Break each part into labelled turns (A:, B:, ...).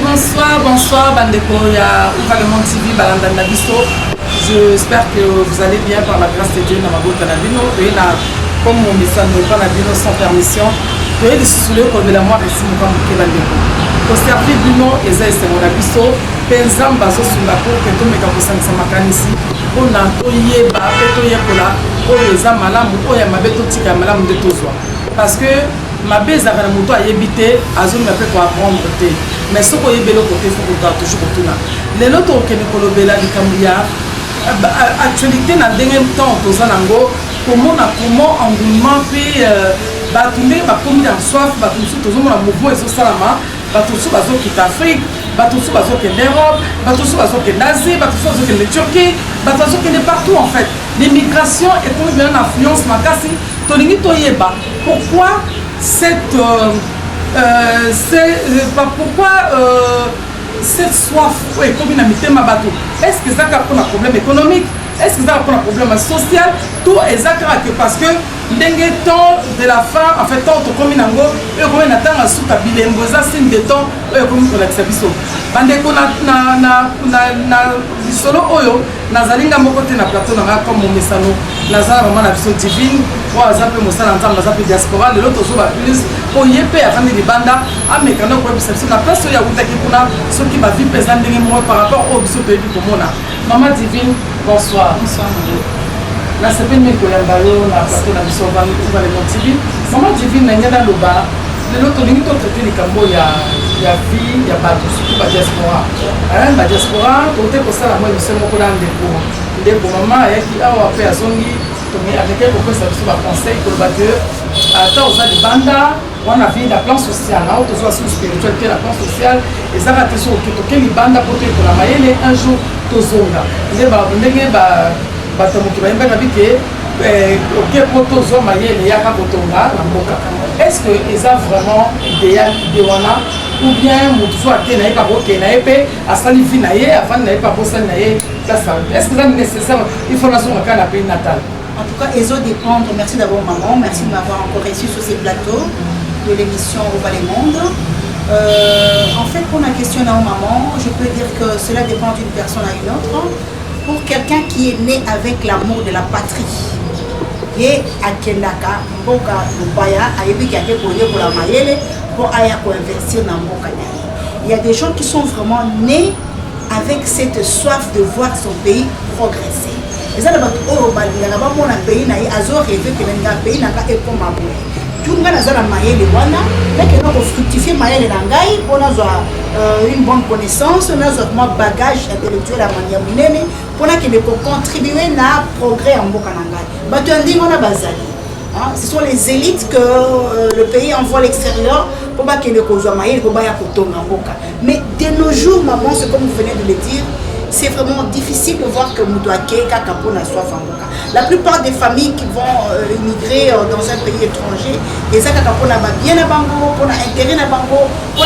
A: bonsoir, Bandeko, il y a Ouvalement TV, Balandana Bisto. J'espère que vous allez bien par la grâce de Dieu dans ma boîte à Nabino. Et comme mon message ne pas Nabino sans permission, je vais décider de la moi ici, mon camp Bandeko. Pour servir Bino, et ça, c'est mon abisso. Penzam, Bazo, Sundako, que tout mes capossans sont macan ici. On a toyé, Bapeto Yakola, on les a malam, on y a ma bête tika malam de Tozoa. Parce que ma base à la moto a évité, à zone m'appelle pour apprendre. Mais ce qu'on y a côté, il faut qu'on garde toujours pour tout. Les autres qui ne collent pas la Cambria, actualité dans le dernier temps, comment engouement puis batumé, comme dans soif, batumé, tout le monde a mouvement et salama, batumé, bazo qui d'Afrique, batumé, bazo qui d'Europe, batumé, bazo qui d'Asie, batumé, bazo qui de Turquie, batumé, qui est partout en fait. L'immigration est comme une influence makasi. Tolingi toyeba. Pourquoi cette soif, oui, comme une amitié ma bateau. Est-ce que ça a un problème économique? Est-ce que ça a un problème social? Tout est ça parce que dengue temps de la fin, en fait, tant comme une ango, et comme une attente à souka bilemboza, signe de temps, et comme une l'exception. Bandeko na solo oyo, nazalinga mokote na plateau na comme mon messano, nazala vraiment la vision divine, ou azape mosala ensemble, azape diaspora, le lot ozo ba plus, pour yepe avant de banda, à mécano pour perception, la place où il y a outa qui kuna, ceux qui va vivre pesant dengue moi par rapport au biso pays pour mona. Maman divine, bonsoir.
B: Bonsoir.
A: La semaine où il y a un ballon, la plateau na biso va les motiver. Maman divine, il y a dans le bas. L'autre ligne traité les cambo, il y a vie, il y a bateau, surtout la diaspora. La diaspora, côté pour ça, la moi, je suis mon collègue de maman, et qui a appelé à Zongi, avec elle, pourquoi ça me conseil pour le bateau. Attends, on a des bandas, on a vu la plan social, on a toujours sur spiritualité, la plan social, et ça va être sur les bandas pour la maille, un jour, tout zonga. Il y a des bateaux qui vont être habitués. Est-ce que c'est vraiment idéal de Wana ou bien est-ce que c'est nécessaire? Il faut la pays natal.
B: En tout cas, ils ont dépendre. Merci d'abord maman, merci de m'avoir encore reçu sur ces plateaux de l'émission Au Bas les Mondes. En fait, pour la question à maman, je peux dire que cela dépend d'une personne à une autre. Pour quelqu'un qui est né avec l'amour de la patrie, et à Kendaka, Mboka Lubaya, a évi qui a été pour la Mayele, pour investir dans Mboka. Il y a des gens qui sont vraiment nés avec cette soif de voir son pays progresser. Et ça, il y a un pays qui a rêvé que le pays n'a pas été comme un pays. Tout le monde a la Mayele, mais que nous fructifier Mayele Nangai, pour avoir une bonne connaissance, nous avons un bagage intellectuel à manière munene, pour qu'il peut contribuer à progrès en Mboka Nangai. Ce sont les élites que le pays envoie à l'extérieur pour qu'il ne cause pas Mayele, pour mais de nos jours, maman, c'est comme vous venez de le dire, c'est vraiment difficile de voir que Moudouake, Kakapona soit Famboka. La plupart des familles qui vont immigrer dans un pays étranger, les Kakapona va bien à Bango, pour intérêt à Bango, pour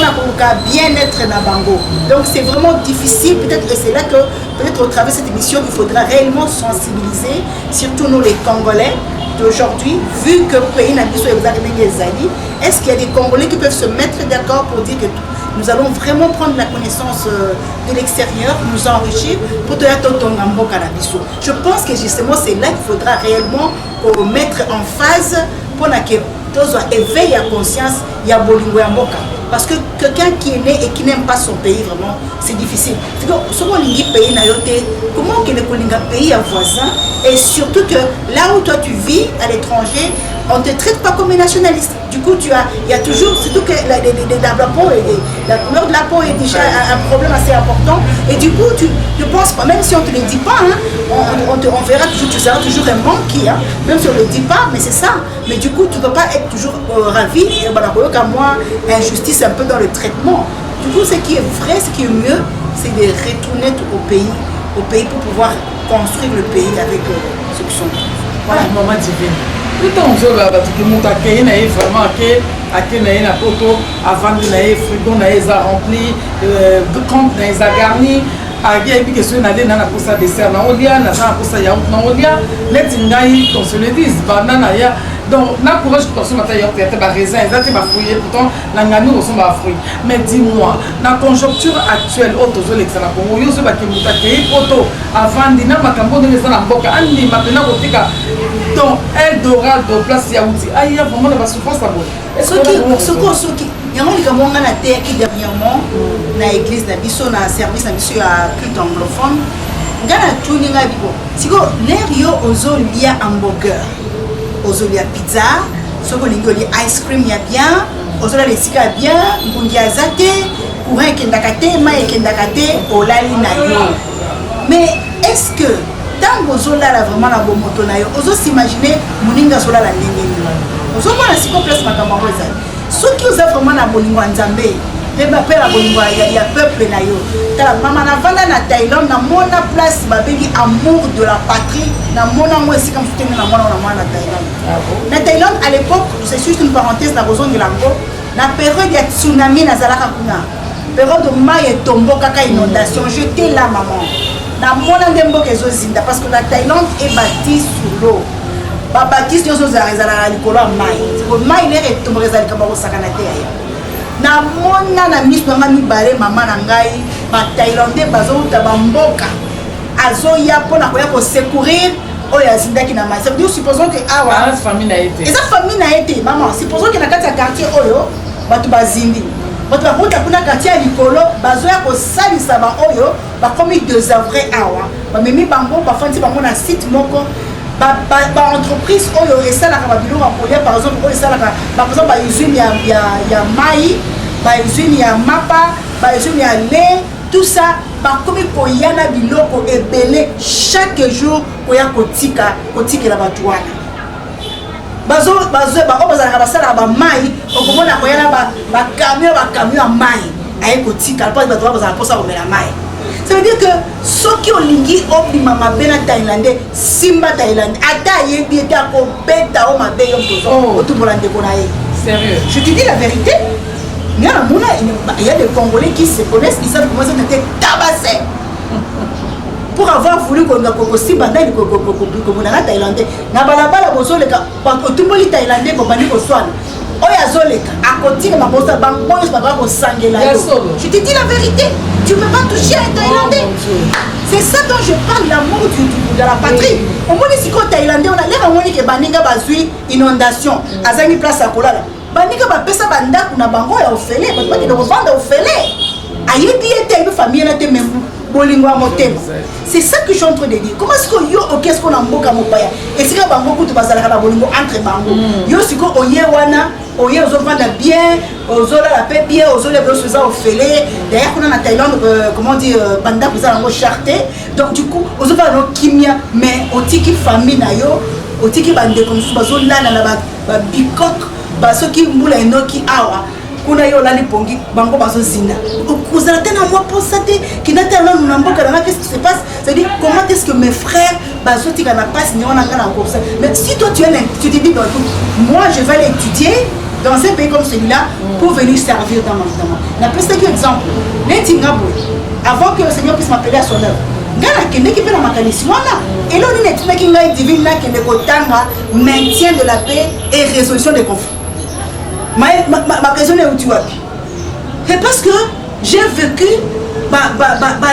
B: bien-être à Bango. Donc c'est vraiment difficile, peut-être que c'est là que, peut-être au travers de cette émission, il faudra réellement sensibiliser, surtout nous les Congolais d'aujourd'hui, vu que le pays n'a plus est-ce qu'il y a des Congolais qui peuvent se mettre d'accord pour dire que nous allons vraiment prendre la connaissance de l'extérieur, nous enrichir pour te faire. Je pense que justement c'est là qu'il faudra réellement mettre en phase pour que éveiller la conscience il y a Bolingo Mboka. Parce que quelqu'un qui est né et qui n'aime pas son pays, vraiment, c'est difficile. Donc, si on pays, comment que le pays est voisin? Et surtout que là où toi tu vis à l'étranger, on ne te traite pas comme un nationaliste. Du coup, il y a toujours, surtout que la couleur de la peau est déjà un problème assez important. Et du coup, tu ne penses pas, même si on ne te le dit pas, hein, on verra toujours, tu seras toujours un manqué, hein, même si on ne le dit pas, mais c'est ça. Mais du coup, tu ne peux pas être toujours ravi. Et qu'à moi, injustice un peu dans le traitement. Du coup, ce qui est vrai, ce qui est mieux, c'est de retourner au pays pour pouvoir construire le pays avec ceux qui sont.
A: Voilà, maman divine. Tout le temps, on va vraiment à poto, avant de frigo, rempli, compte garni. Et puis que ce n'a pas pour ça dessert, n'a pas pour ça yaourt, n'a pas. Let on se le dise, banana, Donc, na courage pour consommer ta yoke, tu as raisin, tu as fruits, pourtant, la ngami ressemble à fruits. Mais dis-moi, dans la conjoncture actuelle, auto zo l'exana Congo, yo zo bakimuta ke auto avant dina makambo de les na mboka, andi maintenant kotika. Donc, Eldorado place Yaoudi. Ah, il y a vraiment de la souffrance là-bas.
B: Ce qui il y a un terre qui dernièrement dans l'église de Bisso, dans le service de Bisso à culte anglophone. Il y a un tour qui est bon. Si vous avez un hamburger, vous avez pizza, si vous avez ice cream, il y a bien, vous avez les cigares bien, vous avez des athées, courant qui est ndakate, maï qui est ndakate, olali na yo. Mais est-ce que tant que vous avez vraiment la bonne moto na yo, vous imaginez muninga sola la ndenge. Vous avez un psycho place makambo ezali. Ceux qui ont vraiment la bonne Nzambe, les appels la bonne il y a peuple na yo. Maman na vanda na Thaïlande na mona place babeli amour de la patrie na mona moi aussi comme soutenir na mona na Thaïlande. Na Thaïlande à l'époque, c'est juste une parenthèse na besoin de lango, na période de tsunami na zalaka kuna. Période de mai et tombo kaka inondation, j'étais là maman. Na mona ndembo kezo zinda parce que la Thaïlande est bâtie sous l'eau. Baptiste yo zo zala likolo mai. Ko mai ne retombe zali kaba ko sakana te ya. Na mona na miso nga mibale mama na ngai ba Thaïlandais bazo ta bamboka. Azo ya pona ko ya ko secourir oya zindaki na mai. Ça veut dire supposons que awa
A: famille na été.
B: Et sa famille na été maman, supposons que na kati ya quartier oyo batu bazindi. Batu bakota kuna quartier ya likolo bazo ya ko salisa ba oyo ba komi désœuvré awa. Ba memi bango ba fanti bango na site moko. Entreprise oyo esalaka babiloko ya kolia par exemple oyo esalaka par exemple bausine ya mai, bausine ya mapa, bausine ya lait, tout ça bakomi koya na biloko ebele chaque jour koya kotikela bato wana bazalaka basalaka bamai okomona koya na bacamion ya mai aye kotikala mpo bato bazala mposa komela mai. Ça veut dire que ceux qui ont lingui obima mabena thaïlandais, simba thaïlandais, ata yebi ete akobeta o mabe yo pozo, otumola ndeko na ye.
A: Sérieux?
B: Je te dis la vérité. Il y a des Congolais qui se connaissent, qui savent comment ils étaient tabassés. Pour avoir voulu qu'on a simba na thaïlandais, na balabala bozo le ka otumoli thaïlandais ko bani ko swana. Oya zoleka akotine mabosa bango is baba ko sangela yo. Je te dis la vérité. Tu ne peux pas toucher un Thaïlandais. C'est ça dont je parle, l'amour de la patrie. Au moins, ici, quand Thaïlandais, on a l'air à voir que Baninga bazui inondation. Azani place à Kolala. Baninga ba pesa banda kuna bango ya ofele. Parce que nous vendre ofele. Aïe bien une famille là même bolingo à motem. C'est ça que je suis en train de dire. Comment est-ce que yo qu'est-ce qu'on a mboka mopaya? Et si ka bango kutu bazala ka bolingo entre bango. Yo siko oye wana oye ozo vendre bien, ozo la paix bien, ozo les blos ça ofele. D'ailleurs on a en Thaïlande comment dire banda vous allez charté. Donc du coup ozo va no kimia mais otiki famille na yo, otiki bande comme ça bazo là na ba bikok ba ceux qui mbula enoki awa. Kuna yo lali pongi bango bazo zina okuzala tena moi pour ça qui n'a tellement nous n'amboka là qu'est-ce qui se passe, c'est dire comment est-ce que mes frères bazo tika na passe ni on a encore ça. Mais si toi tu te dis donc moi je vais aller étudier dans un pays comme celui-là pour venir servir dans mon temps. Na plus que exemple les Tingabwe avant que le Seigneur puisse m'appeler à son œuvre ngana kende ki pena makanisi wana et là on est tout qui ngai divine là kende kotanga maintien de la paix et résolution des conflits. Ma question est où tu vas. C'est parce que j'ai vécu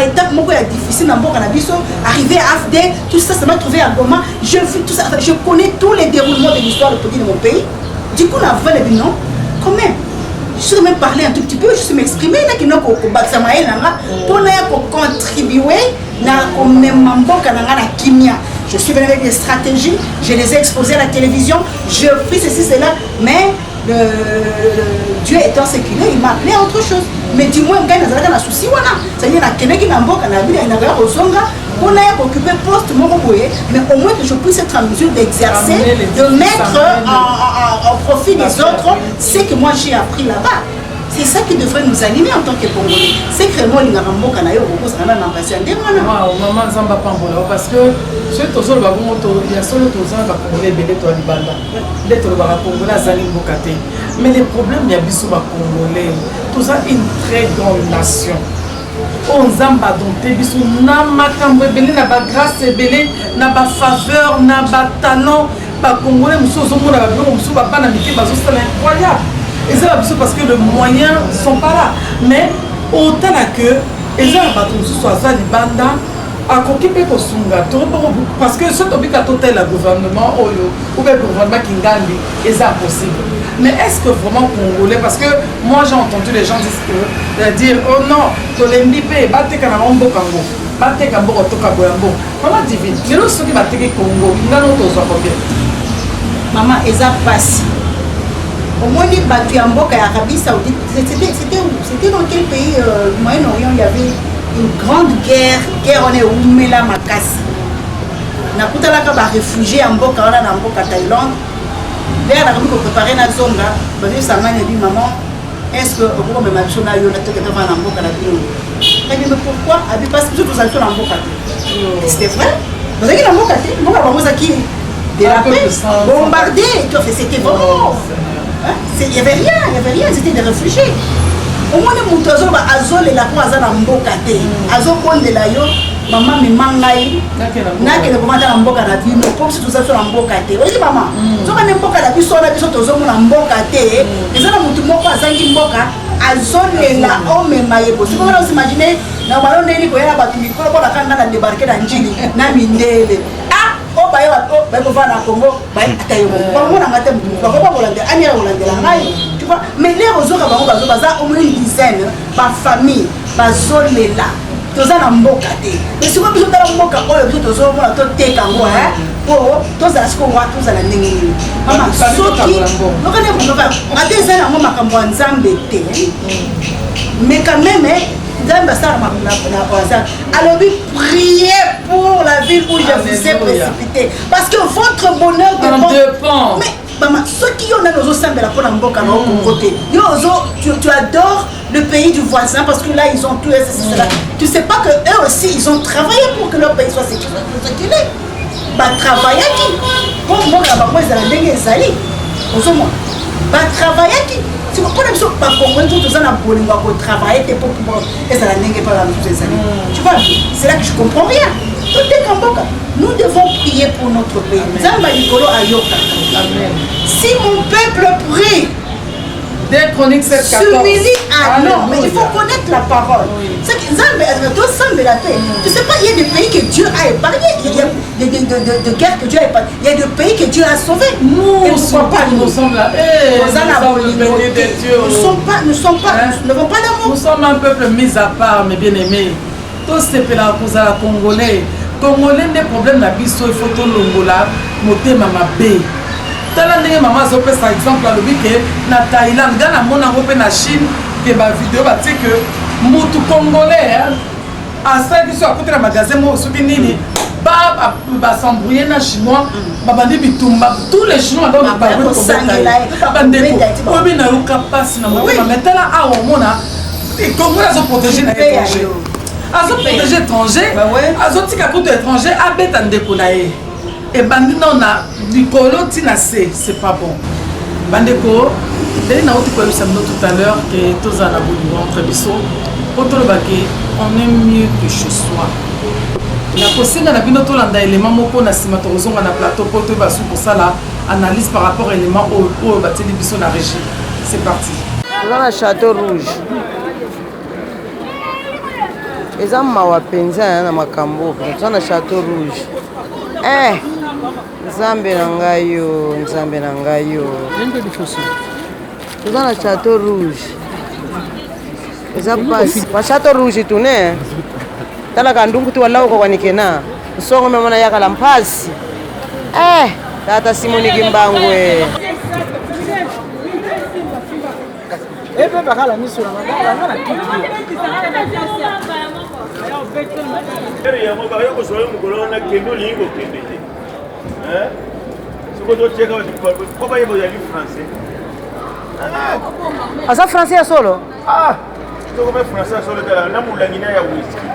B: étape difficile dans Bokanabisson, arrivé à AFD, tout ça, ça m'a trouvé à Goma. Je vis tout ça, je connais tous les déroulements de l'histoire de mon pays. Du coup, on a fait le bilan, quand même. Je suis même parlé un tout petit peu, je suis m'exprimer, pour contribuer à Kimia. Je suis venu avec des stratégies, je les ai exposées à la télévision, je fais ceci, cela, mais Dieu étant séculier, il m'a appelé à autre chose. Mais du moins, il y a un souci. C'est-à-dire qu'il y a un on a occupé poste, mais au moins que je puisse être en mesure d'exercer, de mettre en profit des autres ce que moi j'ai appris là-bas. C'est ça qui devrait nous animer en tant que Congolais. C'est vraiment les Narambo Kanayo, beaucoup ça m'a passé un démon.
A: Maman Zamba Pambola, parce que ce tozo le bagon, il y a solo tozo va Congolais, belé toi du banda. D'être le bagon Congolais, Zali Bokate. Mais le problème, il y a bisou ba Congolais. Tout ça une très grande nation. On zamba donc bisou na makambo belé na ba grâce belé na ba faveur na ba talent. Congolais, nous sommes au monde, nous sommes pas dans l'équipe, c'est incroyable. Et c'est parce que les moyens ne sont pas là. Mais autant que, et ça, soit les bandes, à s'occuper de son gâteau, parce que ce que le gouvernement ou le gouvernement qui gagne, c'est impossible. Mais est-ce que vraiment Congolais, parce que moi j'ai entendu les gens dire oh non, les MDP, batte Kanambo Kango, batte Kambo Tokaboyambo. Comment divine? Les autres qui battent Congo, ils n'ont pas combien.
B: Maman, ils ont passé. Au moins, les battus en Boka et Arabie Saoudite, c'était dans quel pays du Moyen-Orient il y avait une grande guerre on est où Mela Makasi. Nakutala ka ba réfugié en Boka, on a en Boka Thaïlande. L'air a remis pour préparer la zone là. Parce que ça m'a dit maman, est-ce que vous me m'avez sonné à yon que devant en Boka la ville? Elle dit mais pourquoi? Elle dit parce que vous avez en Boka. C'était vrai. Vous avez en Boka, Boka va qui de la paix, bombardé. C'était vraiment. Il n'y avait rien, c'était des réfugiés. Au moins, les moutons, Azol et la croisade en Boka. Azol, on est là, maman, me mangaï. N'a que le moment en Boka la vie, mais comme si tout ça soit en Boka. Oui, maman. Si on a un Boka la vie, on a besoin de zones en Boka. Les gens ont tout le monde en Boka. Azol et la homme et maïe. Si vous vous imaginez, dans le ballon de l'île, il y a un bateau qui a débarqué dans Djili, dans Mindele. Oh, bah, on va à Congo, bah, tu vois, mais les réseaux, au moins une dizaine, par famille, par zone là, tous en Mboka. Mais si vous avez un Mboka, vous avez tous en Kango, oh, tous à ce qu'on voit, tous à la Néné. Maman, Soki, nous connaissons, à des années, on m'a campagne Zambé, mais quand même, alors priez pour la ville où je vous ai précipité. Parce que votre bonheur dépend. Mais maman, ceux qui ont nos ensemble la peau en boca côté. Tu adores le pays du voisin parce que là ils ont tout et cela. Tu sais pas que eux aussi ils ont travaillé pour que leur pays soit sécurisé. Bah travailler qui? Comme moi là-bas, moi ils allaient les salir. Bah travailler qui? Si vous prenez pas comprendre tout ça, on travailler pour pouvoir et ça n'a pas la même chose. Tu vois, c'est là que je comprends rien. Tout est comme ça. Nous devons prier pour notre pays. Si mon peuple prie,
A: des chroniques 7-14.
B: S'humilie à non, mais il faut connaître la parole. C'est que Zambé la paix. Tu sais pas, il y a des pays que Dieu a épargnés. Il y a de guerres que Dieu a épargnées. Il y a des pays que Dieu a sauvés. Nous ne sommes pas nous. Nous sommes là. Nous n'avons pas d'amour.
A: Nous sommes un peuple mis à part, mes bien-aimés. Tous ces pays Congolais. Congolais, des problèmes na biso, il faut tout l'ongola, moté mama bé. Tala ndenge maman zopé par exemple à l'obike na Thaïlande, dans la monde en na Chine, que ba vidéo ba dit que mutu congolais à ça qui soit à côté de magasin moi soki nini ba s'embrouiller na chinois ba bandi bitumba tous les chinois donc ba ko bandeko ko bi na luka passe na moi mais tala a au mona et Congolais sont protégés na étranger. Azo protéger étranger, azo tika koto étranger abeta ndeko na ye. Et bandi non na likolo tina c'est pas bon. Bandeko, dès na oti ko samno tout à l'heure que tous en abou entre biso, poto baki on est mieux que chez soi. La possible na bino to landa élément moko na sima to zonga na plateau poto basu pour ça là analyse par rapport élément au bateli biso na régie. C'est parti.
C: Dans le château rouge. Eza mawa penza na makambo toza na château rouge nzambe na ngai yo toza na château rouge eza pasi pa château rouge tune talaka ndungu ti wala ukokanike na nsongo memona yakala mpasi tata simoniki mbangwe
D: epe bakala miso na magana na kiti yango bakaya kosola mokolo na kendo olingi kokende te soko totieka po bayeba ozali français
C: aza français ya solo
D: tokome français ya solo tala na molangi na ya wiski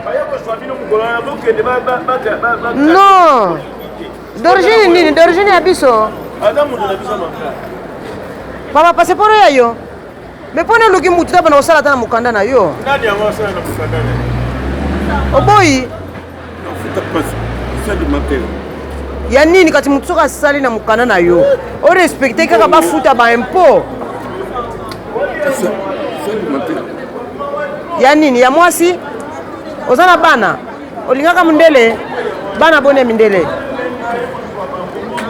D: baya kosola bino mokolo na bokende
C: non d'origine nini d'origine ya biso
D: aza moto na biso maka
C: papa passeport ya yo me pone luki mutu ta bana osala ta na mukanda na yo
D: nani yango asala na mukanda na
C: oboyi
D: futa passe ça de matel
C: ya nini kati mutu soki asali na mokanda na yo orespecte kaka bafuta baimpo ya nini ya mwasi oza na bana olingaka mindele bana bone mindele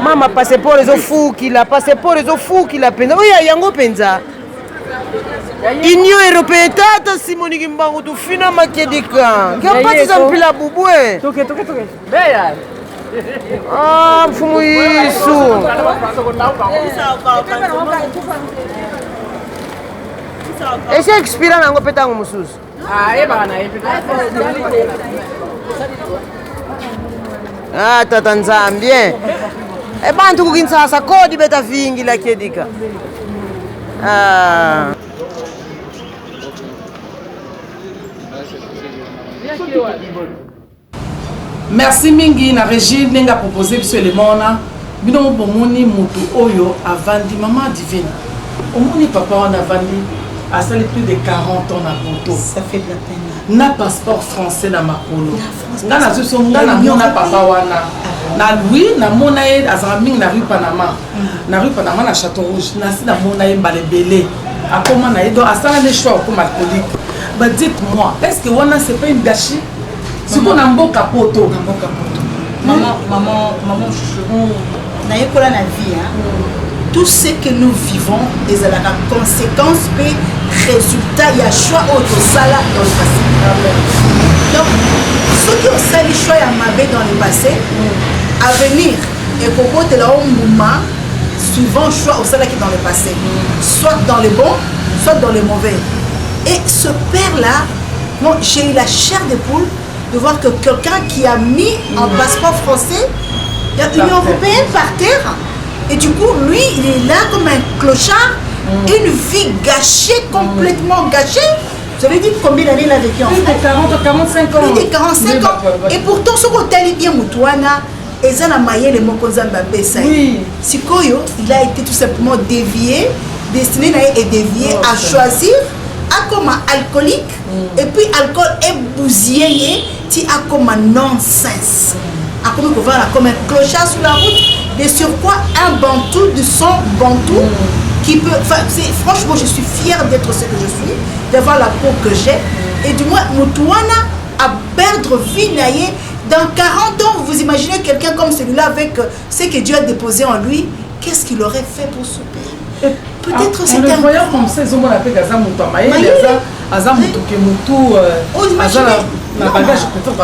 C: mama passeport ezofukila mpenza oyo yango mpenza union européenne tata simoniki mbangu tufina makedika kiapatisa mpila bubwe mfumu yisu ese expira nango mpe ntango mosusu tata nzambie ebantu kukinsasa kodi beta vingi la kedika
A: merci mingi na régie ndenge proposé biso élément wana bino bomoni moto oyo avandi mama divine omoni papa wana avandi asali plus de 40 ans na poto
B: Ça fait de la peine.
A: na passeport français na makolo nga na zoso nga na mona papa wana na lui na mona ye azala mingi na rue Panama na Château Rouge nasi na mona ye mbala ebele akoma na ye donc asala le choix okoma alcoolique bah dites-moi est-ce que wana c'est pas une gâchis siko na mboka poto
B: Maman chouchou, nayekola na vie, tout ce que nous vivons est la conséquence et résultat, il y a choix autosala dans le passé. Donc, ceux qui ont sali choix à mabé dans le passé, à venir et pour te la moment suivant choix au sala qui est dans le passé, soit dans les bons, soit dans les mauvais. Et ce père-là, bon, j'ai eu la chair de poule de voir que quelqu'un qui a mis en passeport français l'Union européenne par terre, et du coup lui il est là comme un clochard, une vie gâchée, complètement gâchée. Vous avez dit combien d'années il a vécu en France?
A: 45 ans.
B: Plus de 45 ans. Et pourtant ce qu'on t'a dit bien Moutouana, et ça n'a maillé les mots qu'on a
A: oui.
B: Sikoyo, il a été tout simplement dévié, destiné et dévié à choisir comme un alcoolique, et puis alcool est bousillé, tu as comme un non-sens. Comme un clochard sur la route, et sur quoi un bantou de son bantou qui peut. Franchement, je suis fière d'être ce que je suis, d'avoir la peau que j'ai, et du moins, Moutouana à perdre vie naïe. Dans 40 ans, vous imaginez quelqu'un comme celui-là avec ce que Dieu a déposé en lui, qu'est-ce qu'il aurait fait pour ce pays? Peut-être c'est un...
A: voyant comme ça, ils ont appelé Gaza Moutamaï, Gaza Moutoukemutou, la bagage peut-être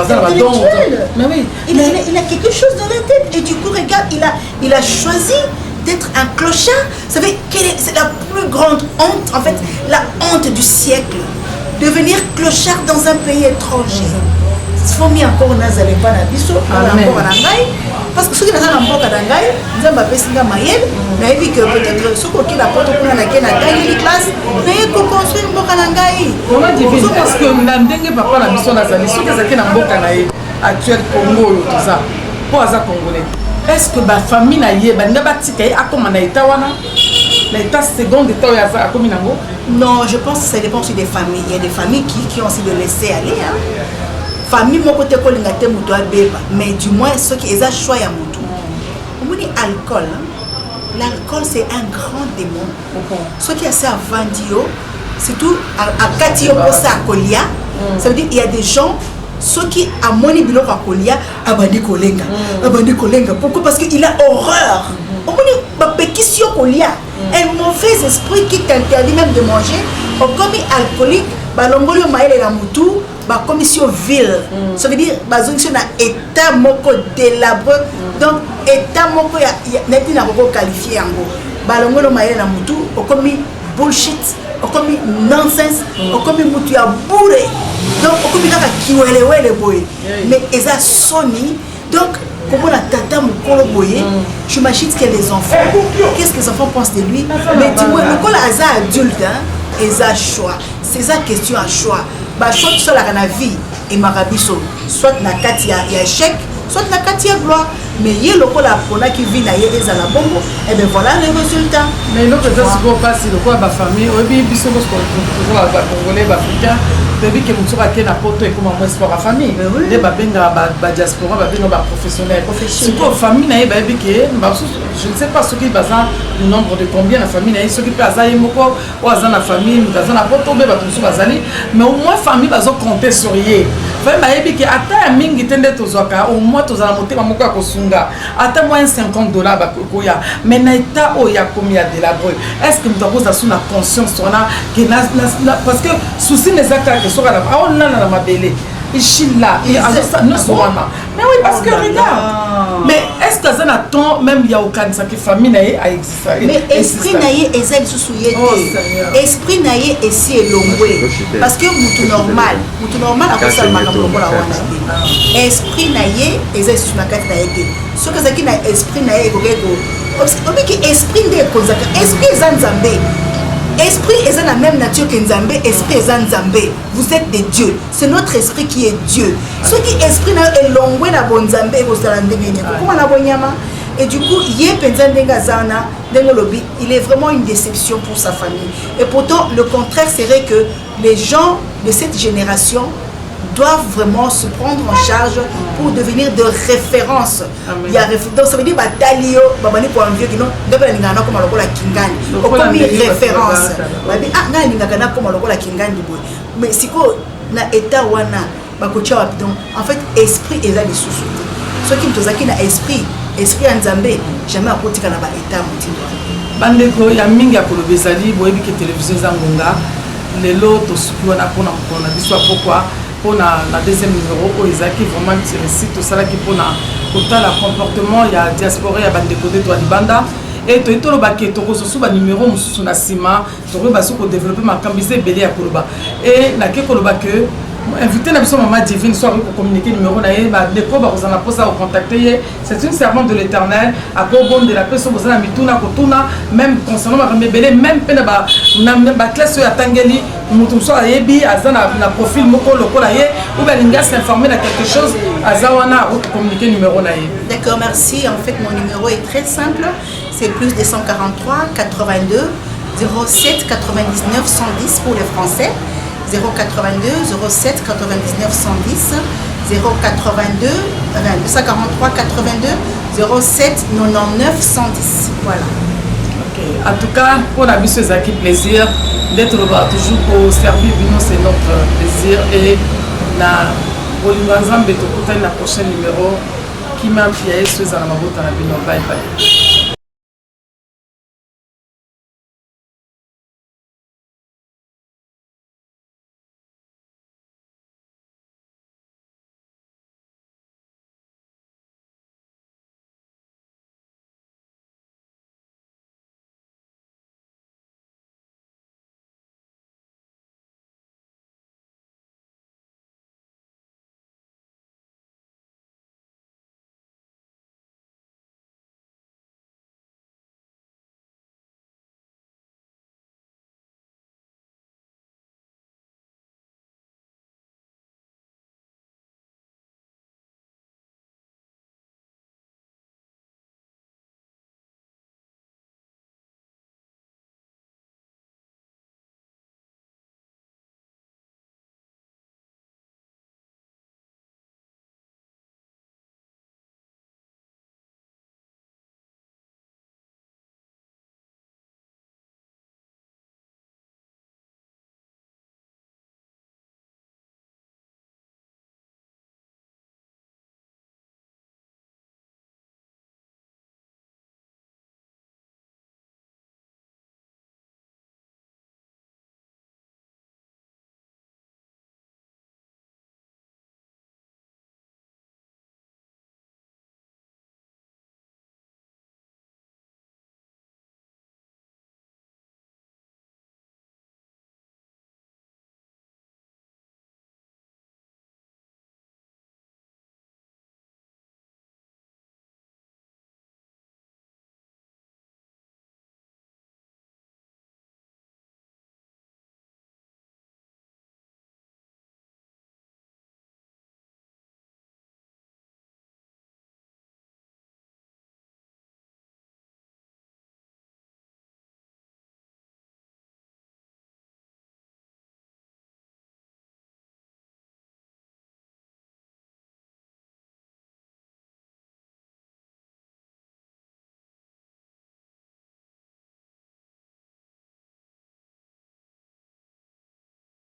A: mais oui.
B: Il a quelque chose dans la tête et du coup, regarde, il a choisi d'être un clochard. Vous savez, c'est la plus grande honte, en fait, la honte du siècle. Devenir clochard dans un pays étranger. Il faut mis encore Nazalé Panabiso, parce que ceux qui n'ont pas encore d'angaï, ils ont appelé Singa Mayel, mais il dit que peut-être ceux qui n'ont pas gagné les classes, mais pour construire un Bokanangaï.
A: Comment divine, parce que Namdenge Papa Nabiso Nazali, ceux qui ont un Bokanaï, actuel Congo, tout ça, pour les Congolais, est-ce que ma famille n'a pas de a comme un état l'état second d'état à comme
B: non, je pense que ça dépend aussi des familles. Il y a des familles qui ont aussi de laisser aller. Famille mon côté kolingate muto abeba mais du moins ceux qui ont choix ya muto on dit alcool l'alcool c'est un grand démon ceux qui a ça vendio c'est tout à katio pour ça kolia ça veut dire il y a des gens ceux qui a moni biloko à kolia abandi kolenga pourquoi parce qu'il a horreur on dit ba pekisio kolia un mauvais esprit qui t'interdit même de manger au comme alcoolique balongoli maele la mutu ba commission ville ça veut dire bazongi na état moko délabré donc état moko ya neti na ko qualifier yango balongolo maele na mutu okomi bullshit okomi nonsense okomi mutu ya bourré donc okomi kaka kiwelewele boye mais eza soni donc comment la tata mukolo boye je m'achète que les enfants qu'est-ce que les enfants pensent de lui mais dis-moi le col aza adulte ils ont choix c'est ça question à choix bah choix tout ça la vie et marabiso soit na kati ya échec soit la katia gloire mais il y a le rôle à qui vit na yé ezala bongo et bien voilà les résultats
A: mais l'autre chose c'est quoi passer le quoi ba famille ou bien biso ko ko ba congolais ba africain depuis que mutu ba kena poto et comment moi sport à famille les ba benga ba diaspora ba benga ba professionnel c'est quoi famille na yé ba biki je ne sais pas ce qui bazan le nombre de combien la famille na yé ce qui peut azaye moko ou azan la famille nous azan na poto be ba tout bazali mais au moins famille bazo compter sur yé vraiment ba biki ata mingi tende tozwaka au moins tozala motema moko ya kosunga ata moins $50 ba koya mais na état o ya combien de la boy est-ce que nous avons la conscience on a parce que souci les actes que soit là on a la mabélé Ichilla et non seulement mais oui parce que regarde mais est-ce que ça n'attend même il y a aucun ça qui famille n'a existé
B: mais esprit naïe et zèle sous esprit naïe et si est longoué parce que tout normal à cause de la esprit naïe et zèle sous ma carte naïe ce que ça qui n'a esprit naïe parce que esprit de kozaka esprit zanzambe esprit est la même nature que Nzambe esprit est Nzambe vous êtes des dieux c'est notre esprit qui est Dieu ce qui esprit est longwe na bonzambe et vous allez comment na bonyama et du coup yé penzendenga zana lobby il est vraiment une déception pour sa famille et pourtant le contraire serait que les gens de cette génération doivent vraiment se prendre en charge pour devenir de référence. Donc ça veut dire Batalio, Babani pour un vieux qui non, d'abord il y a comme la Kingani, comme référence. Ah, non, il y a comme la Kingani. Mais si quoi, na état wana, bakocha wapidon. En fait, esprit est là les sous. Ceux qui me disent qu'il a esprit en Zambé, jamais à côté kana ba état mutindo.
A: Bandeko ya mingi akolobezali boyebi ke télévision zangonga, lelo to suki wana pona mpona biswa pourquoi pour la deuxième numéro où ils ont vraiment tiré tout ça qui pour le comportement il y a diaspora il y a bande côté toi libanda et tout le baquet to sous ba numéro mususu na sima to ba su ko développer ma cambisé belé ya koloba et na ke koloba que invité na biso maman divine soit pour communiquer numéro na ye ba deko ba kozana posa au contacter c'est une servante de l'Éternel à bon de la personne bozana mituna kotuna même concernant ma belé même pe na ba classe ya tangeli mutu so ayebi azana na profil moko lokola ye ou bien l'inga s'informer de quelque chose azawana ou communiquer numéro na ye.
B: D'accord, merci. En fait mon numéro est très simple, c'est plus 243 82 07 99 110 pour les Français. 082 07 99 110 082 243 82 07 99 110 voilà.
A: Ok, en tout cas pour la mission c'est un plaisir d'être là toujours pour servir c'est notre plaisir et na Bolinga Nzambe to kutana na prochain numéro qui m'a fié sur za na mabota na bino bye bye.